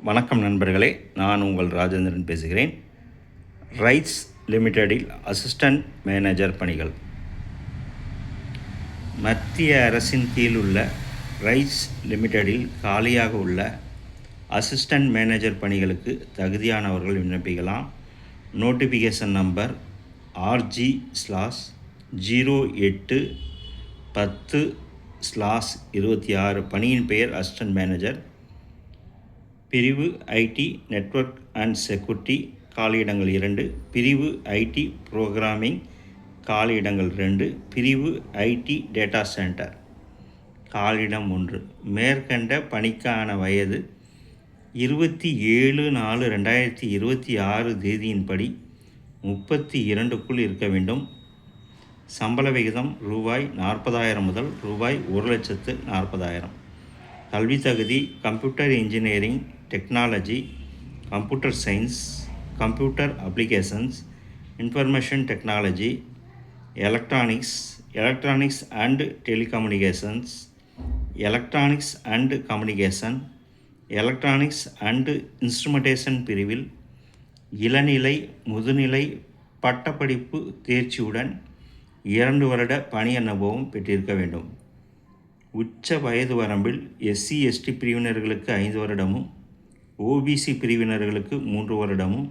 வணக்கம் நண்பர்களே, நான் உங்கள் ராஜேந்திரன் பேசுகிறேன். ரைட்ஸ் லிமிடெடில் அசிஸ்டன்ட் மேனேஜர் பணிகள். மத்திய அரசின் கீழ் உள்ள ரைட்ஸ் லிமிடெடில் காலியாக உள்ள அசிஸ்டன்ட் மேனேஜர் பணிகளுக்கு தகுதியானவர்கள் விண்ணப்பிக்கலாம். Notification number RG/08/10/26. பணியின் பெயர் அசிஸ்டன்ட் மேனேஜர். பிரிவு ஐடி நெட்வொர்க் அண்ட் செக்யூரிட்டி, காலியிடங்கள் 2. பிரிவு ஐடி புரோகிராமிங், காலியிடங்கள் 2. பிரிவு ஐடி டேட்டா சென்டர், காலியிடம் 1. மேற்கண்ட பணிக்கான வயது 27/4/2026 தேதியின்படி 32க்குள் இருக்க வேண்டும். சம்பள விகிதம் ரூபாய் 40,000 முதல் ரூபாய் 1,40,000. கல்வி தகுதி computer engineering technology, computer science, computer applications, information technology, electronics and telecommunications, electronics and communication, electronics and instrumentation பிரிவில் இளநிலை முதுநிலை பட்டப்படிப்பு தேர்ச்சியுடன் 2 வருட பணி அனுபவம் பெற்றிருக்க வேண்டும். உச்ச வயது வரம்பில் SC/ST பிரிவினர்களுக்கு 5 வருடமும், OBC பிரிவினர்களுக்கு 3 வருடமும்,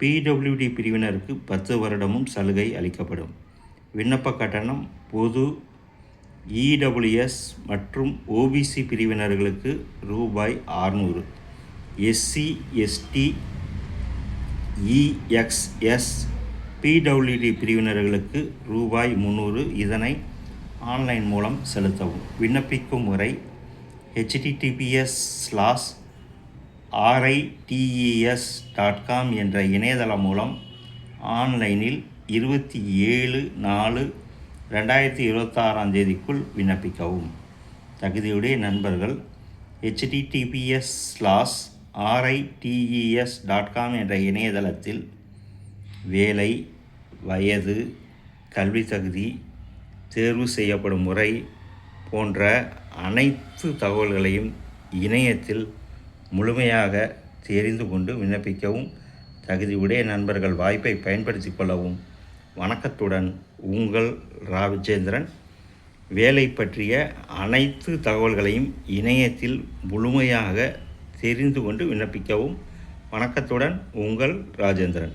PWD பிரிவினருக்கு 10 வருடமும் சலுகை அளிக்கப்படும். விண்ணப்ப கட்டணம் பொது EWS மற்றும் OBC பிரிவினர்களுக்கு ரூபாய் 600, SC/ST EXS PWD பிரிவினர்களுக்கு ரூபாய் 300. இதனை ஆன்லைன் மூலம் செலுத்தவும். விண்ணப்பிக்கும் முறை https://rites.com என்ற இணையதளம் மூலம் ஆன்லைனில் 27/4/2026 தேதிக்குள் விண்ணப்பிக்கவும். தகுதியுடைய நண்பர்கள் https://rites.com என்ற இணையதளத்தில் வேலை, வயது, கல்வி தகுதி, தேர்வு செய்யப்படும் முறை போன்ற அனைத்து தகவல்களையும் இணையத்தில் முழுமையாக தெரிந்து கொண்டு விண்ணப்பிக்கவும். தகுதியுடைய நண்பர்கள் வாய்ப்பை பயன்படுத்தி கொள்ளவும். வணக்கத்துடன் உங்கள் ராஜேந்திரன். வேலை பற்றிய அனைத்து தகவல்களையும் இணையத்தில் முழுமையாக தெரிந்து கொண்டு விண்ணப்பிக்கவும். வணக்கத்துடன் உங்கள் ராஜேந்திரன்.